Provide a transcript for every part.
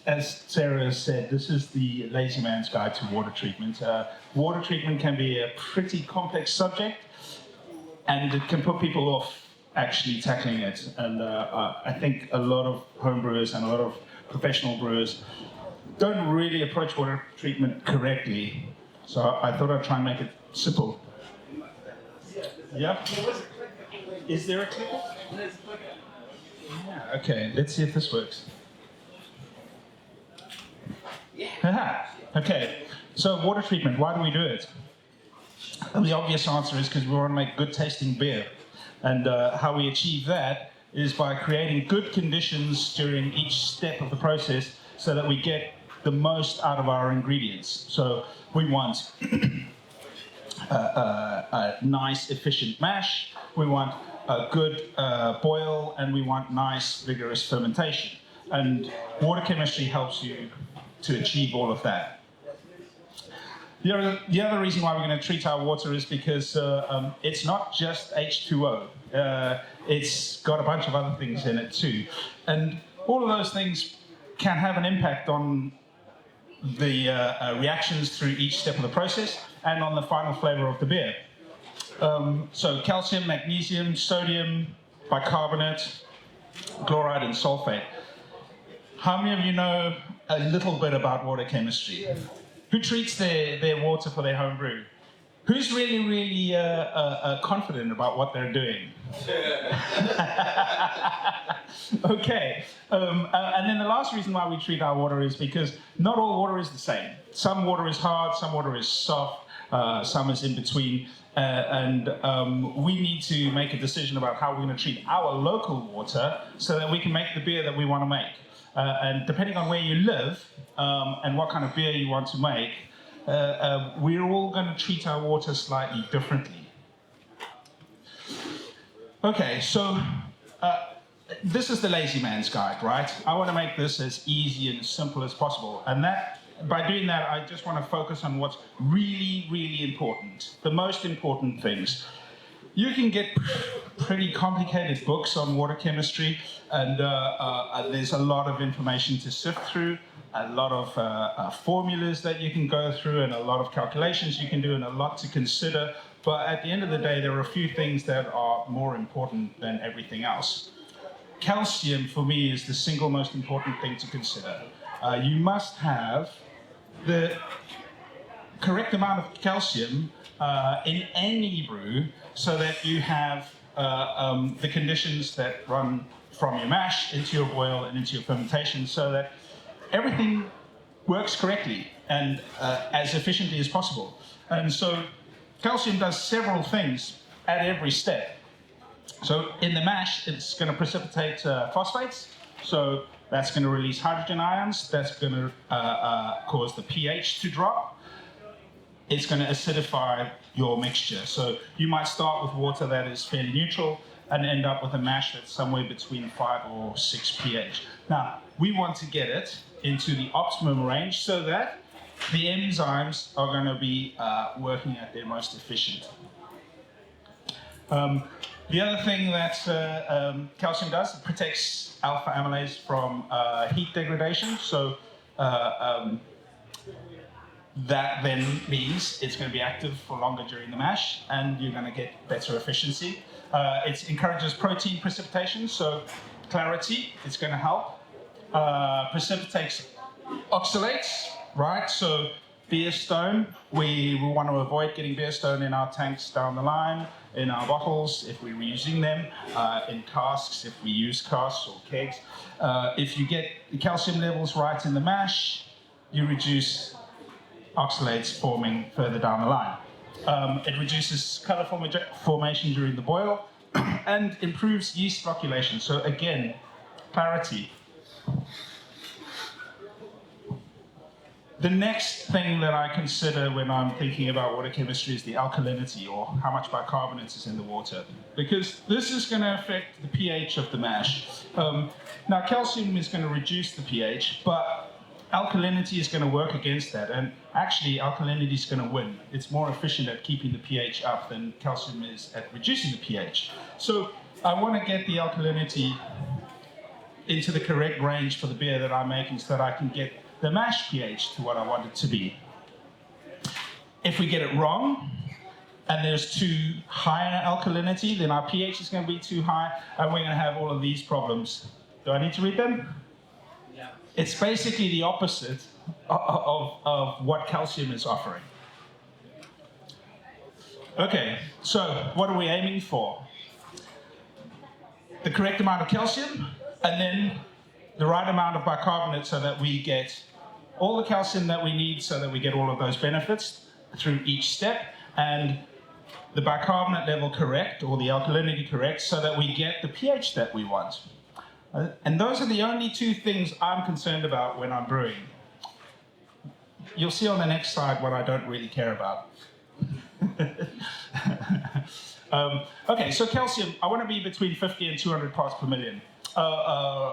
as Sarah has said, this is the lazy man's guide to water treatment. Water treatment can be a pretty complex subject, and it can put people off actually tackling it. And I think a lot of home brewers and a lot of professional brewers don't really approach water treatment correctly. So I thought I'd try and make it simple. Yeah? Is there a clicker? Yeah, okay, let's see if this works. Yeah. Okay, so water treatment, why do we do it? And the obvious answer is because we want to make good tasting beer. And how we achieve that is by creating good conditions during each step of the process so that we get the most out of our ingredients. So we want a nice, efficient mash, we want a good boil, and we want nice, vigorous fermentation. And water chemistry helps you to achieve all of that. The other reason why we're going to treat our water is because it's not just H2O. It's got a bunch of other things in it too. And all of those things can have an impact on the reactions through each step of the process and on the final flavor of the beer. So calcium, magnesium, sodium, bicarbonate, chloride, and sulfate. How many of you know a little bit about water chemistry? Who treats their water for their home brew? Who's really confident about what they're doing? Okay. And then the last reason why we treat our water is because not all water is the same. Some water is hard, some water is soft, some is in between. And we need to make a decision about how we're going to treat our local water so that we can make the beer that we want to make. And depending on where you live and what kind of beer you want to make, we're all going to treat our water slightly differently. Okay, so this is the lazy man's guide, right? I want to make this as easy and as simple as possible. And that, by doing that, I just want to focus on what's really important, the most important things. You can get pretty complicated books on water chemistry, and there's a lot of information to sift through, a lot of formulas that you can go through, and a lot of calculations you can do, and a lot to consider. But at the end of the day, there are a few things that are more important than everything else. Calcium, for me, is the single most important thing to consider. You must have the correct amount of calcium in any brew so that you have the conditions that run from your mash into your boil and into your fermentation so that everything works correctly and as efficiently as possible. And so calcium does several things at every step. So in the mash, it's going to precipitate phosphates. So that's going to release hydrogen ions. That's going to cause the pH to drop. It's going to acidify your mixture. So you might start with water that is fairly neutral and end up with a mash that's somewhere between 5 or 6 pH. Now, we want to get it into the optimum range so that the enzymes are going to be working at their most efficient. The other thing that calcium does, it protects alpha amylase from heat degradation. So that then means it's going to be active for longer during the mash, and you're going to get better efficiency. It encourages protein precipitation, so clarity, it's going to help. Precipitates oxalates, right? So beer stone, we want to avoid getting beer stone in our tanks down the line, in our bottles if we're reusing them, in casks if we use casks or kegs. If you get the calcium levels right in the mash, you reduce oxalates forming further down the line. It reduces color formation during the boil and improves yeast flocculation. So again, clarity. The next thing that I consider when I'm thinking about water chemistry is the alkalinity, or how much bicarbonate is in the water, because this is going to affect the pH of the mash. Now, calcium is going to reduce the pH, but alkalinity is going to work against that, and actually alkalinity is going to win. It's more efficient at keeping the pH up than calcium is at reducing the pH. So I want to get the alkalinity into the correct range for the beer that I'm making so that I can get the mash pH to what I want it to be. If we get it wrong, and there's too high an alkalinity, then our pH is going to be too high, and we're going to have all of these problems. Do I need to read them? Yeah. It's basically the opposite of what calcium is offering. Okay, so what are we aiming for? The correct amount of calcium, and then the right amount of bicarbonate so that we get all the calcium that we need so that we get all of those benefits through each step, and the bicarbonate level correct, or the alkalinity correct, so that we get the pH that we want. And those are the only two things I'm concerned about when I'm brewing. You'll see on the next slide what I don't really care about. Okay, so calcium, I want to be between 50 and 200 parts per million.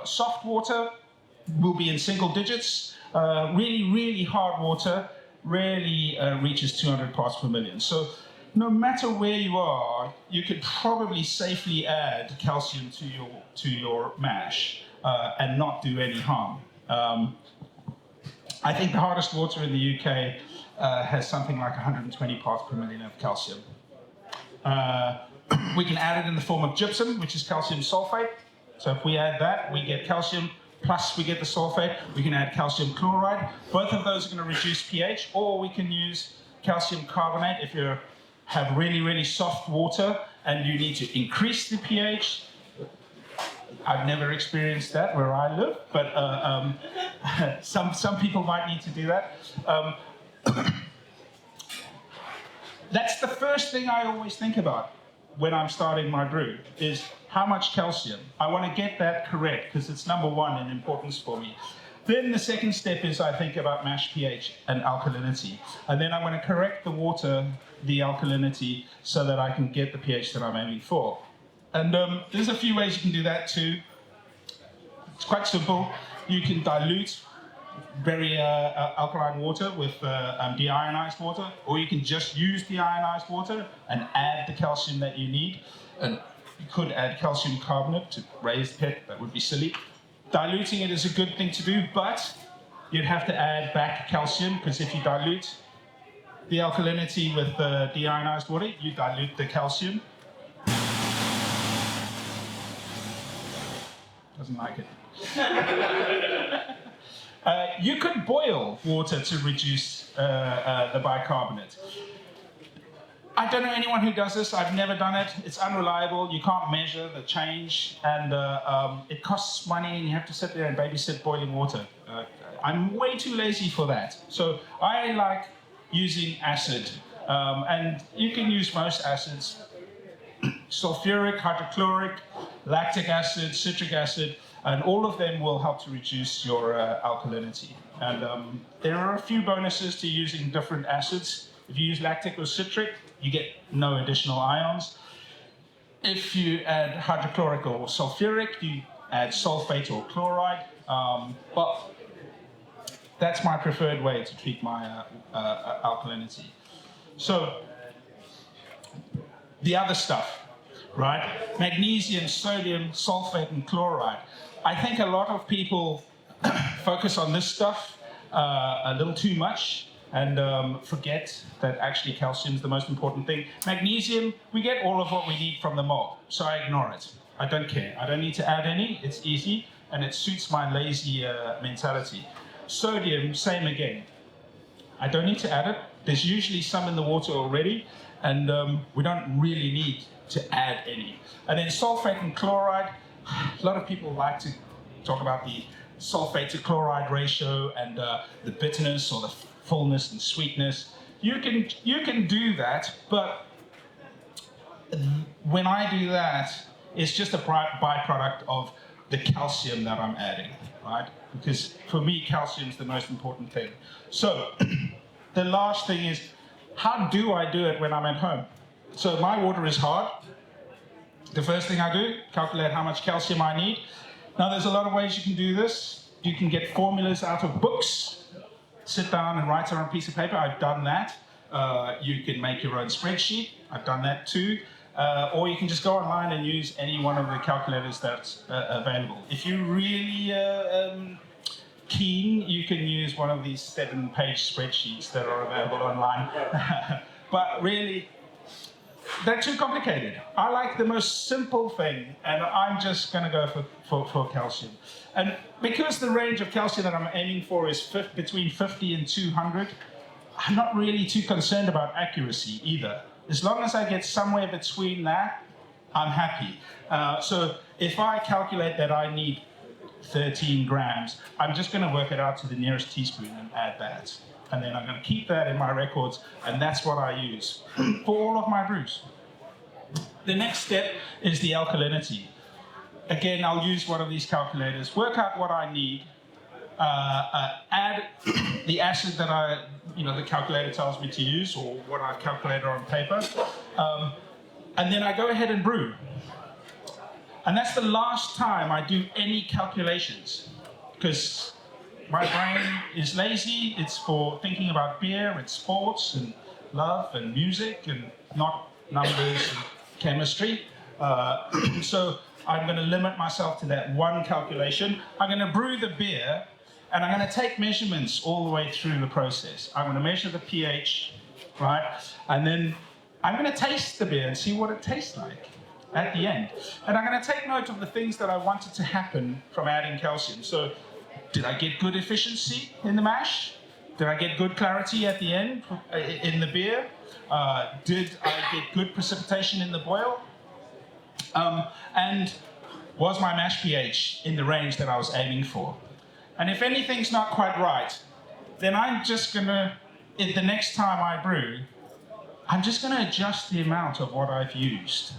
Soft water will be in single digits. Really, really hard water rarely reaches 200 parts per million. So no matter where you are, you could probably safely add calcium to your mash and not do any harm. I think the hardest water in the UK has something like 120 parts per million of calcium. We can add it in the form of gypsum, which is calcium sulfate. So if we add that, we get calcium, plus we get the sulfate. We can add calcium chloride. Both of those are going to reduce pH, or we can use calcium carbonate if you have really, really soft water and you need to increase the pH. I've never experienced that where I live, but some people might need to do that. That's the first thing I always think about when I'm starting my brew, is how much calcium. I want to get that correct because it's number one in importance for me. Then the second step is I think about mash pH and alkalinity. And then I'm going to correct the water, the alkalinity, so that I can get the pH that I'm aiming for. And there's a few ways you can do that too. It's quite simple. You can dilute very alkaline water with deionized water, or you can just use deionized water and add the calcium that you need. And you could add calcium carbonate to raise pet, that would be silly. Diluting it is a good thing to do, but you'd have to add back calcium, because if you dilute the alkalinity with deionized water, you dilute the calcium. Doesn't like it. You could boil water to reduce the bicarbonate. I don't know anyone who does this. I've never done it. It's unreliable. You can't measure the change, and it costs money, and you have to sit there and babysit boiling water. I'm way too lazy for that. So I like using acid, and you can use most acids. Sulfuric, hydrochloric, lactic acid, citric acid, and all of them will help to reduce your alkalinity. And there are a few bonuses to using different acids. If you use lactic or citric, you get no additional ions. If you add hydrochloric or sulfuric, you add sulfate or chloride. But that's my preferred way to treat my alkalinity. So the other stuff, right? Magnesium, sodium, sulfate, and chloride. I think a lot of people focus on this stuff a little too much and forget that actually calcium is the most important thing. Magnesium, we get all of what we need from the malt, so I ignore it. I don't care. I don't need to add any. It's easy, and it suits my lazy mentality. Sodium, same again. I don't need to add it. There's usually some in the water already, and we don't really need to add any. And then sulfate and chloride, a lot of people like to talk about the sulfate to chloride ratio and the bitterness or the fullness and sweetness. You can do that, but when I do that, it's just a byproduct of the calcium that I'm adding, right? Because for me, calcium is the most important thing. So the last thing is, how do I do it when I'm at home? So my water is hard. The first thing I do, calculate how much calcium I need. Now there's a lot of ways you can do this. You can get formulas out of books, sit down and write it on a piece of paper. I've done that. You can make your own spreadsheet. I've done that too. or you can just go online and use any one of the calculators that's available. If you're really keen, you can use one of these 7-page spreadsheets that are available online. But really, they're too complicated. I like the most simple thing, and I'm just going to go for calcium. And because the range of calcium that I'm aiming for is between 50 and 200, I'm not really too concerned about accuracy either. As long as I get somewhere between that, I'm happy. So if I calculate that I need 13 grams, I'm just going to work it out to the nearest teaspoon and add that. And then I'm going to keep that in my records, and that's what I use for all of my brews. The next step is the alkalinity. Again, I'll use one of these calculators, work out what I need, add the acid that the calculator tells me to use, or what I've calculated on paper, and then I go ahead and brew. And that's the last time I do any calculations, because my brain is lazy. It's for thinking about beer and sports and love and music and not numbers and chemistry. So I'm going to limit myself to that one calculation. I'm going to brew the beer, and I'm going to take measurements all the way through the process. I'm going to measure the pH, right? And then I'm going to taste the beer and see what it tastes like at the end. And I'm going to take note of the things that I wanted to happen from adding calcium. So, did I get good efficiency in the mash? Did I get good clarity at the end in the beer? Did I get good precipitation in the boil? And was my mash pH in the range that I was aiming for? And if anything's not quite right, then I'm just gonna, the next time I brew, I'm just gonna adjust the amount of what I've used.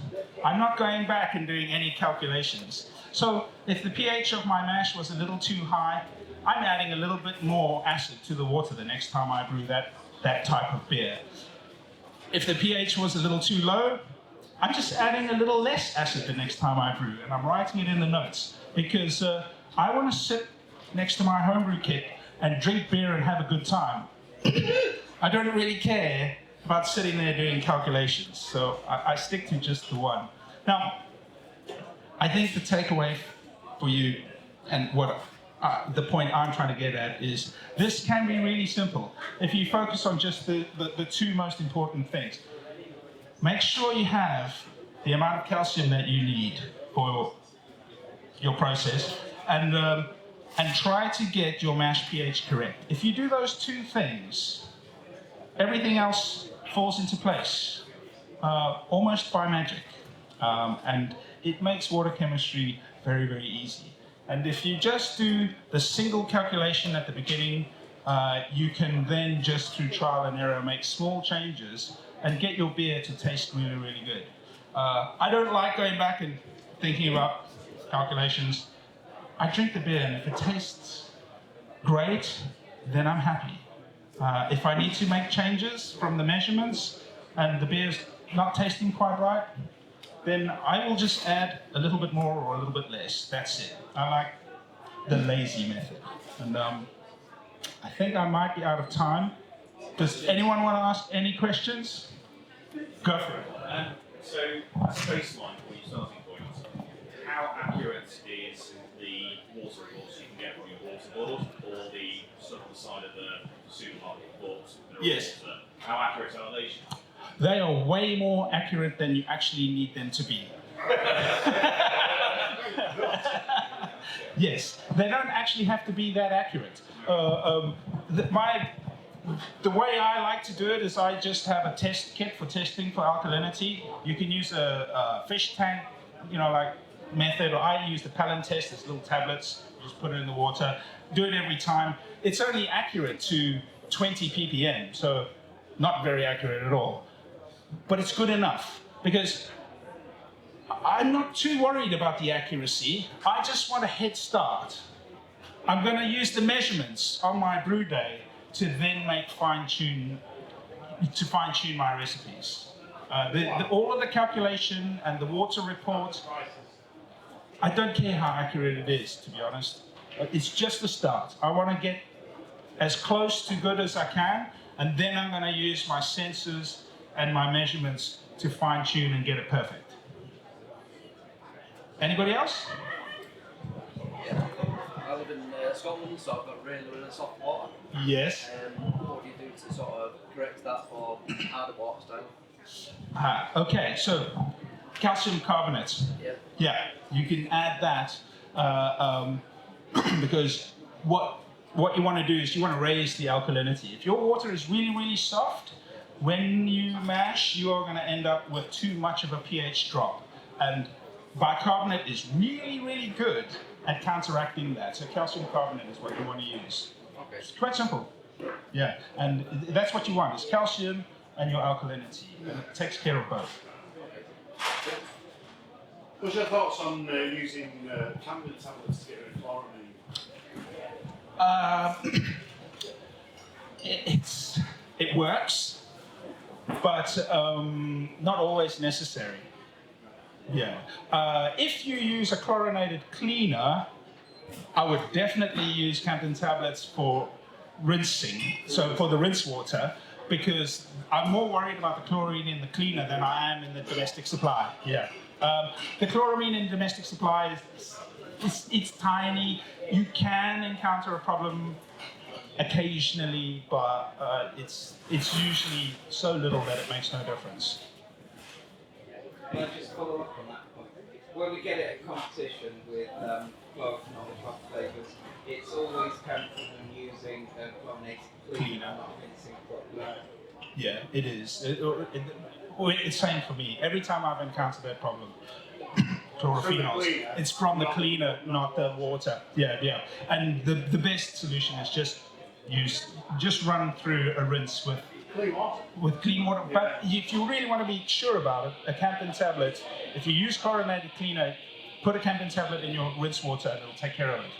I'm not going back and doing any calculations. So if the pH of my mash was a little too high, I'm adding a little bit more acid to the water the next time I brew that type of beer. If the pH was a little too low, I'm just adding a little less acid the next time I brew, and I'm writing it in the notes, because I want to sit next to my homebrew kit and drink beer and have a good time. I don't really care about sitting there doing calculations, so I stick to just the one. Now, I think the takeaway for you, and what the point I'm trying to get at, is this can be really simple if you focus on just the two most important things. Make sure you have the amount of calcium that you need for your process, and try to get your mash pH correct. If you do those two things, everything else falls into place, almost by magic. And it makes water chemistry very, very easy. And if you just do the single calculation at the beginning, you can then just through trial and error make small changes and get your beer to taste really, really good. I don't like going back and thinking about calculations. I drink the beer, and if it tastes great, then I'm happy. If I need to make changes from the measurements and the beer's not tasting quite right, then I will just add a little bit more or a little bit less. That's it. I like the lazy method. And I think I might be out of time. Does anyone want to ask any questions? Go for it. So, as a baseline for your starting point, how accurate is the water reports you can get from your water board, or the stuff on the side of the supermarket boards? Yes. How accurate are they? They are way more accurate than you actually need them to be. Yes, they don't actually have to be that accurate. The way I like to do it is I just have a test kit for testing for alkalinity. You can use a fish tank, like method, or I use the Palin test. There's little tablets. You just put it in the water. Do it every time. It's only accurate to 20 ppm, so not very accurate at all. But it's good enough, because I'm not too worried about the accuracy. I just want a head start. I'm going to use the measurements on my brew day to then fine-tune my recipes. All of the calculation and the water report, I don't care how accurate it is, to be honest. It's just a start. I want to get as close to good as I can, and then I'm going to use my sensors and my measurements to fine tune and get it perfect. Anybody else? Yeah. I live in Scotland, so I've got really, really soft water. Yes. What do you do to sort of correct that or add a water style? Okay, so calcium carbonate. Yeah. Yeah, you can add that because what you want to do is you want to raise the alkalinity. If your water is really, really soft, when you mash, you are going to end up with too much of a pH drop. And bicarbonate is really, really good at counteracting that. So calcium carbonate is what you want to use. Okay. It's quite simple. Yeah, and that's what you want, is calcium and your alkalinity. And it takes care of both. What's your thoughts on using Camden tablets to get rid of chloramine? It works, but not always necessary. Yeah. If you use a chlorinated cleaner, I would definitely use Camden tablets for rinsing, so for the rinse water, because I'm more worried about the chlorine in the cleaner than I am in the domestic supply. Yeah. The chloramine in domestic supply it's tiny. You can encounter a problem occasionally, but it's usually so little that it makes no difference. Can I just follow up on that point? When we get it at competition with clove and craft flavours, it's always counted on using chlorinated cleaner, not rinsing properly. Yeah, it is. It's same for me. Every time I've encountered that problem, chlorophenols, it's from the cleaner, not the water. Yeah, yeah. And the best solution is just run through a rinse with clean water. But if you really want to be sure about it, a Camden tablet, if you use chlorinated cleaner, put a Camden tablet in your rinse water and it'll take care of it.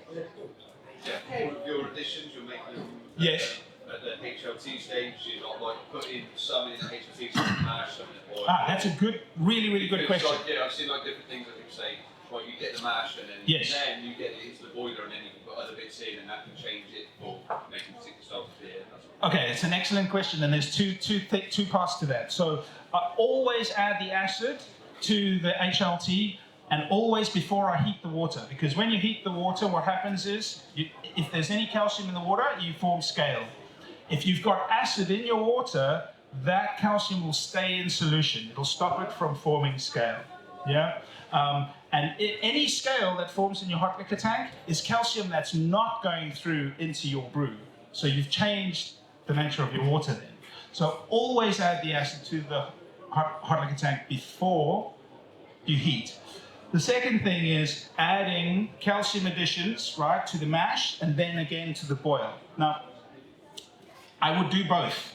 With your additions, you're making them Yes. at the HLT stage. You're not like putting some in the HLT, some in mash, some in the boil. That's a good, really, really good Because, question. Like, yeah, I've seen like different things that people say. Like you get the mash and then then you get it into the boiler and then you can put other bits in and that can change it for making particular styles of beer. Okay, it's an excellent question, and there's two parts to that. So always add the acid to the HLT, and always before I heat the water, because when you heat the water, what happens is, if there's any calcium in the water, you form scale. If you've got acid in your water, that calcium will stay in solution. It'll stop it from forming scale. Yeah. And any scale that forms in your hot liquor tank is calcium that's not going through into your brew. So you've changed the nature of your water then. So always add the acid to the hot liquor tank before you heat. The second thing is adding calcium additions, right, to the mash and then again to the boil. Now, I would do both,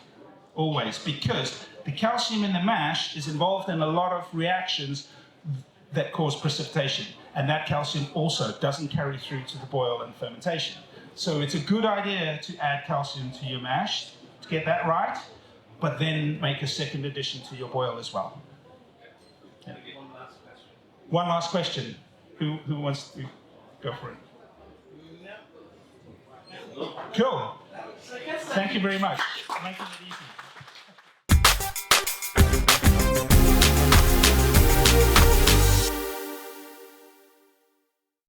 always, because the calcium in the mash is involved in a lot of reactions that cause precipitation, and that calcium also doesn't carry through to the boil and fermentation. So it's a good idea to add calcium to your mash to get that right, but then make a second addition to your boil as well. Yeah. One last question. Who wants to go for it? Cool. Thank you very much. Making it easy.